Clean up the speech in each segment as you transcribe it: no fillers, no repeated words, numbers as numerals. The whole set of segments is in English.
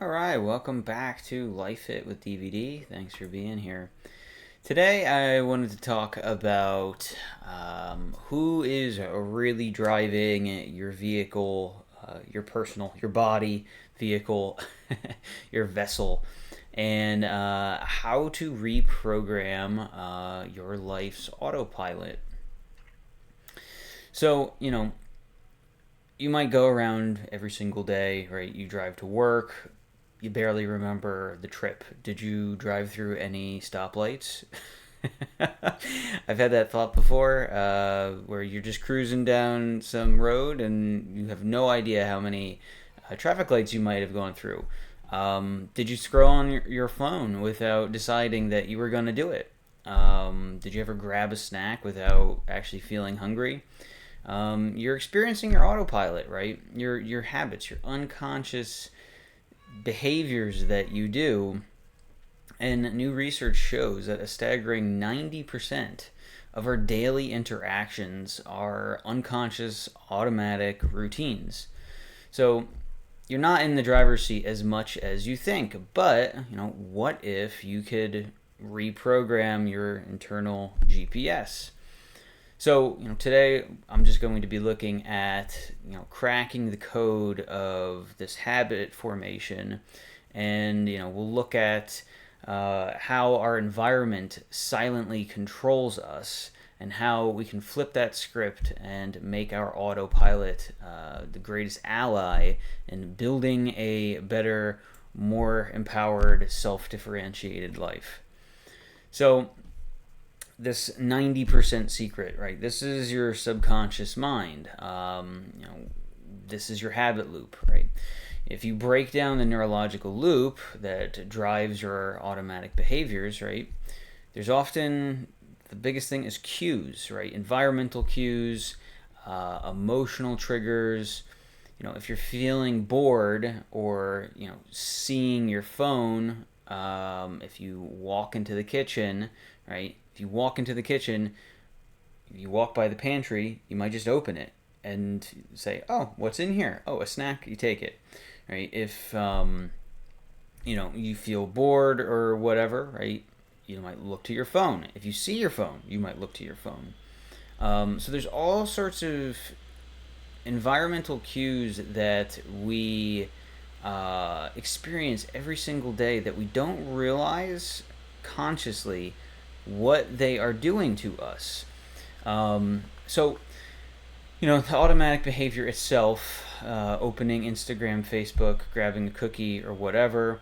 All right, welcome back to Life It with DVD. Thanks for being here. Today, I wanted to talk about who is really driving your vehicle, your body vehicle, your vessel, and how to reprogram your life's autopilot. So, you might go around every single day, right? You drive to work, you barely remember the trip. Did you drive through any stoplights? I've had that thought before, where you're just cruising down some road and you have no idea how many traffic lights you might have gone through. Did you scroll on your phone without deciding that you were going to do it? Did you ever grab a snack without actually feeling hungry? You're experiencing your autopilot, right? Your habits, your unconscious behaviors that you do. And new research shows that a staggering 90% of our daily interactions are unconscious, automatic routines. So you're not in the driver's seat as much as you think, but what if you could reprogram your internal GPS? So, today I'm just going to be looking at, cracking the code of this habit formation, and we'll look at how our environment silently controls us, and how we can flip that script and make our autopilot the greatest ally in building a better, more empowered, self-differentiated life. So this 90% secret, right? This is your subconscious mind. This is your habit loop, right? If you break down the neurological loop that drives your automatic behaviors, right? There's often the biggest thing is cues, right? Environmental cues, emotional triggers. If you're feeling bored or seeing your phone, if you walk into the kitchen, right? If you walk into the kitchen, if you walk by the pantry, you might just open it and say, "Oh, what's in here? Oh, a snack." You take it, right? If you feel bored or whatever, right? You might look to your phone. If you see your phone, you might look to your phone. So there's all sorts of environmental cues that we experience every single day that we don't realize consciously what they are doing to us. So, the automatic behavior itself, opening Instagram, Facebook, grabbing a cookie or whatever,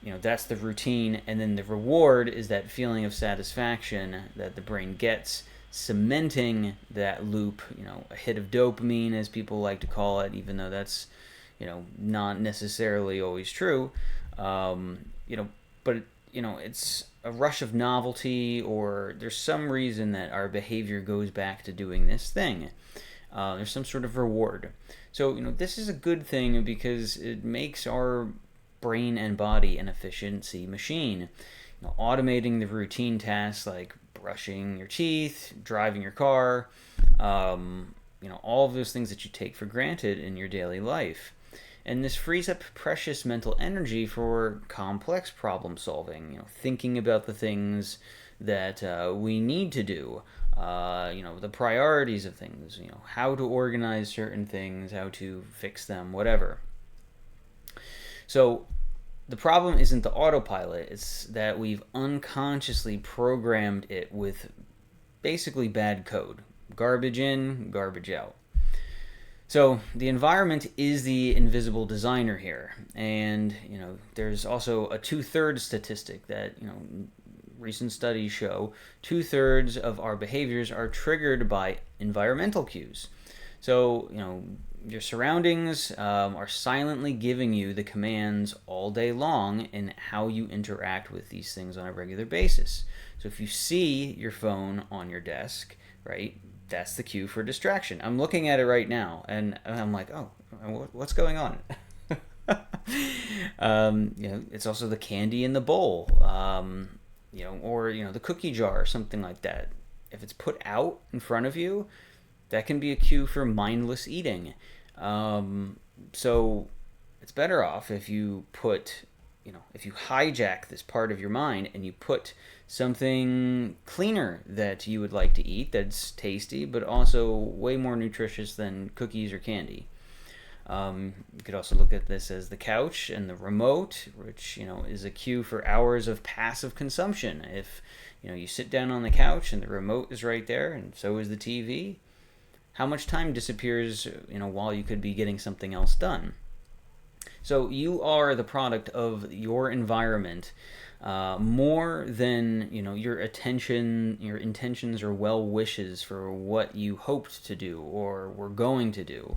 that's the routine. And then the reward is that feeling of satisfaction that the brain gets, cementing that loop, a hit of dopamine, as people like to call it, even though that's, not necessarily always true. But it's a rush of novelty, or there's some reason that our behavior goes back to doing this thing. There's some sort of reward. So, this is a good thing because it makes our brain and body an efficiency machine. Automating the routine tasks like brushing your teeth, driving your car, all of those things that you take for granted in your daily life. And this frees up precious mental energy for complex problem solving, thinking about the things that we need to do, the priorities of things, how to organize certain things, how to fix them, whatever. So the problem isn't the autopilot, it's that we've unconsciously programmed it with basically bad code. Garbage in, garbage out. So the environment is the invisible designer here, and there's also a 2/3 statistic that recent studies show 2/3 of our behaviors are triggered by environmental cues. So your surroundings are silently giving you the commands all day long in how you interact with these things on a regular basis. So if you see your phone on your desk, right? That's the cue for distraction. I'm looking at it right now, and I'm like, oh, what's going on? It's also the candy in the bowl, or the cookie jar or something like that. If it's put out in front of you, that can be a cue for mindless eating. So it's better off if you put, if you hijack this part of your mind and you put something cleaner that you would like to eat that's tasty but also way more nutritious than cookies or candy. You could also look at this as the couch and the remote, which is a cue for hours of passive consumption. If you sit down on the couch and the remote is right there, and so is the TV, how much time disappears while you could be getting something else done? So you are the product of your environment, more than your attention, your intentions, or well wishes for what you hoped to do or were going to do.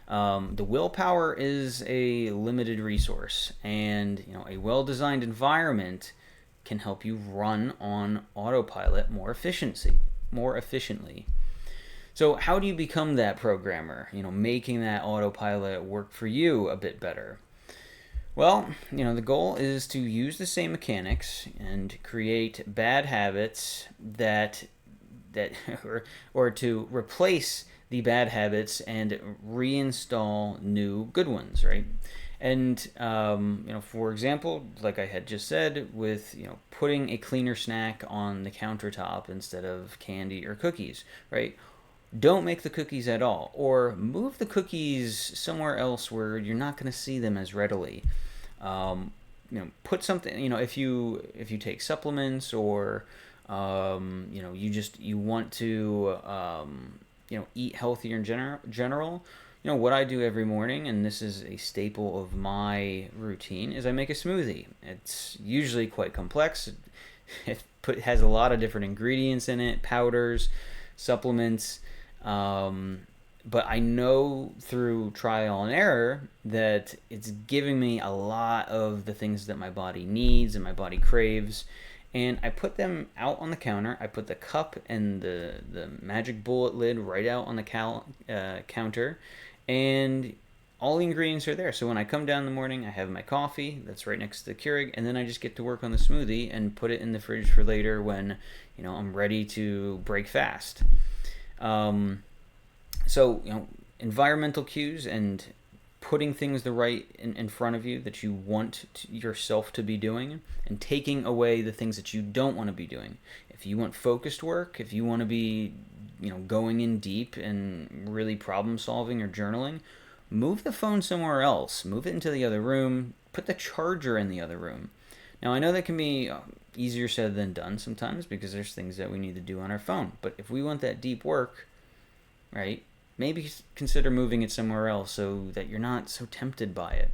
The willpower is a limited resource, and a well-designed environment can help you run on autopilot more efficiently. So how do you become that programmer? Making that autopilot work for you a bit better. Well, the goal is to use the same mechanics and create bad habits that or to replace the bad habits and reinstall new good ones, right? And for example, like I had just said, with putting a cleaner snack on the countertop instead of candy or cookies, right? Don't make the cookies at all, or move the cookies somewhere else where you're not going to see them as readily. Put something. If you take supplements, or you want to eat healthier in general. What I do every morning, and this is a staple of my routine, is I make a smoothie. It's usually quite complex. It has a lot of different ingredients in it, powders, supplements. But I know through trial and error that it's giving me a lot of the things that my body needs and my body craves. And I put them out on the counter. I put the cup and the magic bullet lid right out on the counter. And all the ingredients are there. So when I come down in the morning, I have my coffee that's right next to the Keurig. And then I just get to work on the smoothie and put it in the fridge for later when I'm ready to break fast. So, environmental cues and putting things in front of you that you want yourself to be doing, and taking away the things that you don't want to be doing. If you want focused work, if you want to be, going in deep and really problem solving or journaling, move the phone somewhere else. Move it into the other room. Put the charger in the other room. Now, I know that can be easier said than done sometimes because there's things that we need to do on our phone. But if we want that deep work, right, maybe consider moving it somewhere else so that you're not so tempted by it.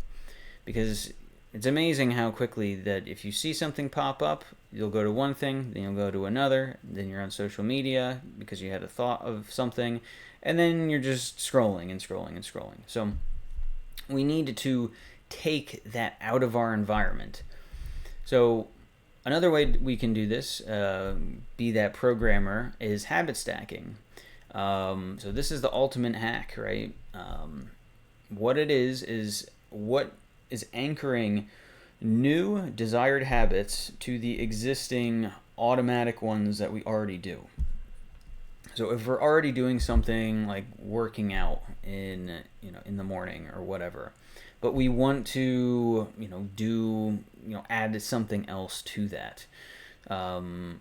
Because it's amazing how quickly that if you see something pop up, you'll go to one thing, then you'll go to another, then you're on social media because you had a thought of something, and then you're just scrolling and scrolling and scrolling. So we need to take that out of our environment. So another way we can do this, be that programmer, is habit stacking. So this is the ultimate hack, right? What it is what is anchoring new desired habits to the existing automatic ones that we already do. So if we're already doing something like working out in the morning or whatever, but we want to add something else to that,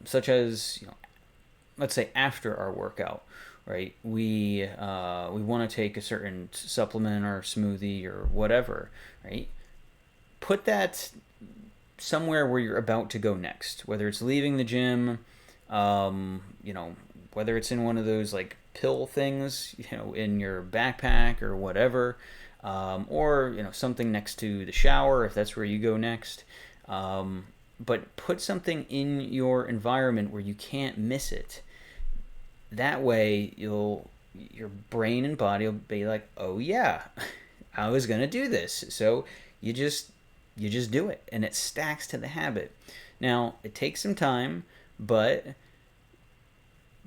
such as let's say after our workout, right? We want to take a certain supplement or smoothie or whatever, right? Put that somewhere where you're about to go next, whether it's leaving the gym, whether it's in one of those like pill things, in your backpack or whatever, or something next to the shower if that's where you go next. But put something in your environment where you can't miss it. That way, your brain and body will be like, "Oh yeah, I was gonna do this." So you just do it, and it stacks to the habit. Now it takes some time, but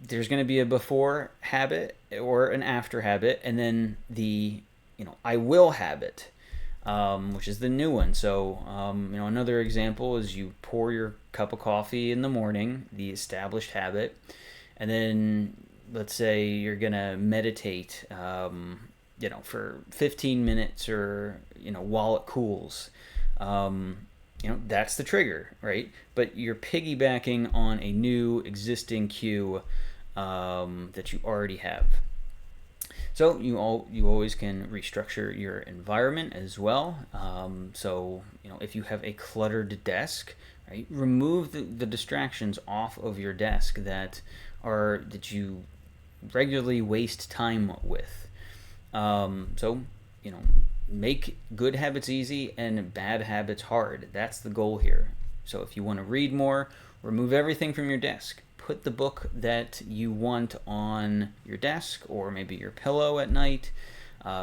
there's going to be a before habit or an after habit, and then the I will habit, which is the new one. So another example is you pour your cup of coffee in the morning, the established habit, and then let's say you're gonna meditate for 15 minutes or, while it cools. That's the trigger, right? But you're piggybacking on a new existing cue that you already have. So you always can restructure your environment as well. So if you have a cluttered desk, right, remove the distractions off of your desk that you regularly waste time with. So make good habits easy and bad habits hard. That's the goal here. So if you want to read more, remove everything from your desk. Put the book that you want on your desk or maybe your pillow at night,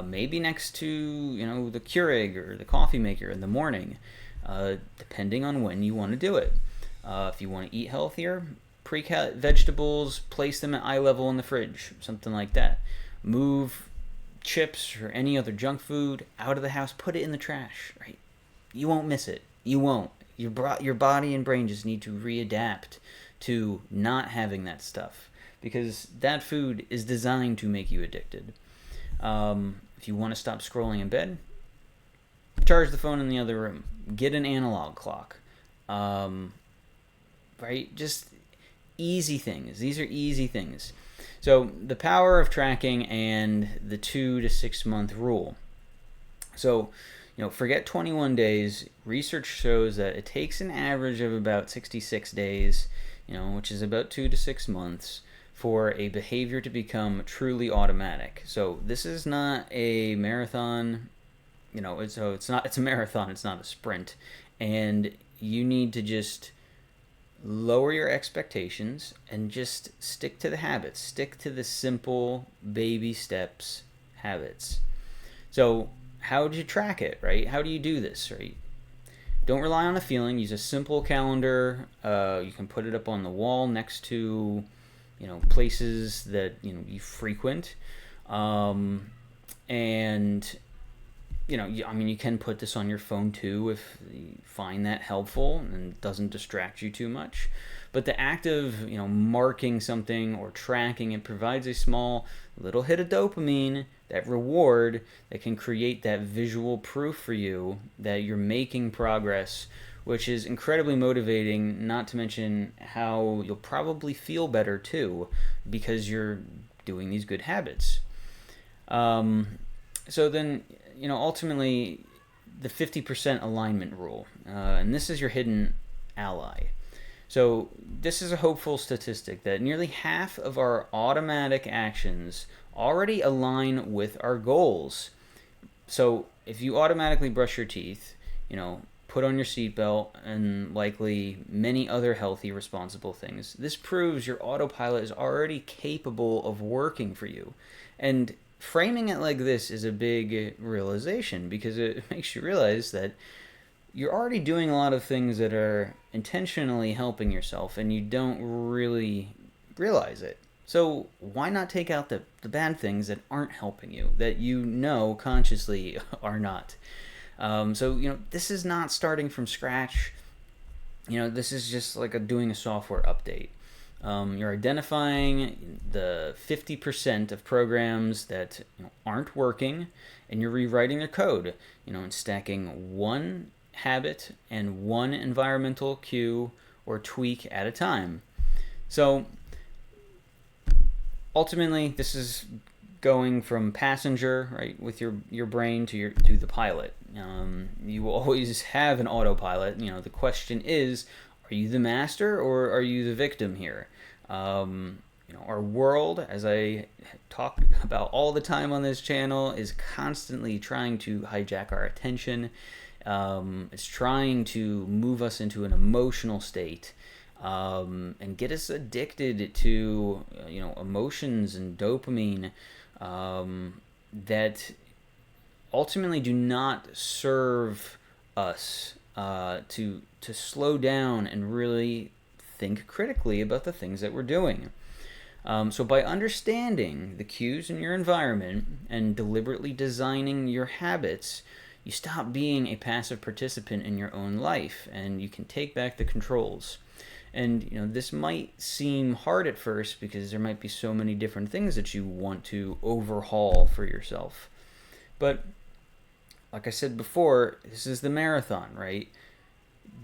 maybe next to the Keurig or the coffee maker in the morning, depending on when you want to do it. If you want to eat healthier, pre-cut vegetables, place them at eye level in the fridge, something like that. Move chips or any other junk food out of the house, put it in the trash, right? You won't miss it. You won't. Your body and brain just need to readapt to not having that stuff because that food is designed to make you addicted. If you want to stop scrolling in bed, charge the phone in the other room. Get an analog clock. Right? Just easy things. These are easy things. So the power of tracking and the 2 to 6 month rule. So, forget 21 days. Research shows that it takes an average of about 66 days, which is about 2 to 6 months, for a behavior to become truly automatic. So this is not a marathon, it's a marathon, it's not a sprint. And you need to just lower your expectations and just stick to the habits. Stick to the simple baby steps habits. So how do you track it, right? How do you do this, right? Don't rely on a feeling. Use a simple calendar. You can put it up on the wall next to, places that you frequent, and you can put this on your phone too if you find that helpful and doesn't distract you too much. But the act of marking something or tracking it provides a small little hit of dopamine, that reward that can create that visual proof for you that you're making progress, which is incredibly motivating, not to mention how you'll probably feel better too because you're doing these good habits. So then, ultimately, the 50% alignment rule, and this is your hidden ally. So this is a hopeful statistic that nearly half of our automatic actions already align with our goals. So if you automatically brush your teeth, put on your seatbelt, and likely many other healthy, responsible things, this proves your autopilot is already capable of working for you. And framing it like this is a big realization because it makes you realize that you're already doing a lot of things that are intentionally helping yourself and you don't really realize it. So why not take out the bad things that aren't helping you, that consciously are not? So this is not starting from scratch. This is just like doing a software update. You're identifying the 50% of programs that aren't working, and you're rewriting their code, and stacking one habit and one environmental cue or tweak at a time. So ultimately, this is going from passenger, right, with your brain to the pilot. You will always have an autopilot. The question is, are you the master or are you the victim here? Our world, as I talk about all the time on this channel, is constantly trying to hijack our attention. It's trying to move us into an emotional state and get us addicted to emotions and dopamine that ultimately do not serve us to slow down and really think critically about the things that we're doing. So by understanding the cues in your environment and deliberately designing your habits, you stop being a passive participant in your own life and you can take back the controls. And this might seem hard at first because there might be so many different things that you want to overhaul for yourself. But like I said before, this is the marathon, right?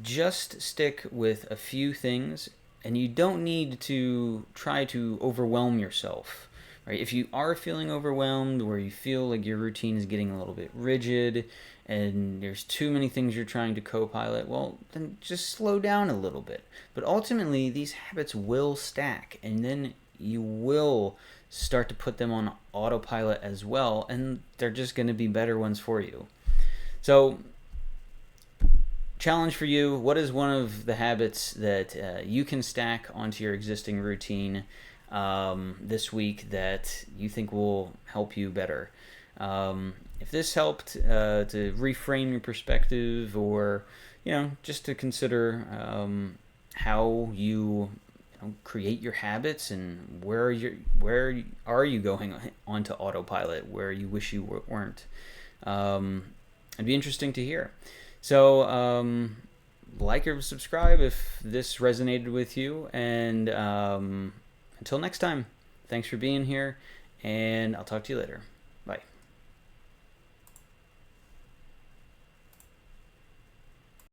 Just stick with a few things, and you don't need to try to overwhelm yourself, right? If you are feeling overwhelmed, where you feel like your routine is getting a little bit rigid and there's too many things you're trying to co-pilot, well, then just slow down a little bit. But ultimately, these habits will stack, and then you will start to put them on autopilot as well, and they're just going to be better ones for you. So, challenge for you: what is one of the habits that you can stack onto your existing routine this week that you think will help you better? If this helped to reframe your perspective, or just to consider how you create your habits, and where are you going onto autopilot where you wish you weren't, it'd be interesting to hear. So, like or subscribe if this resonated with you. And until next time, thanks for being here, and I'll talk to you later. Bye.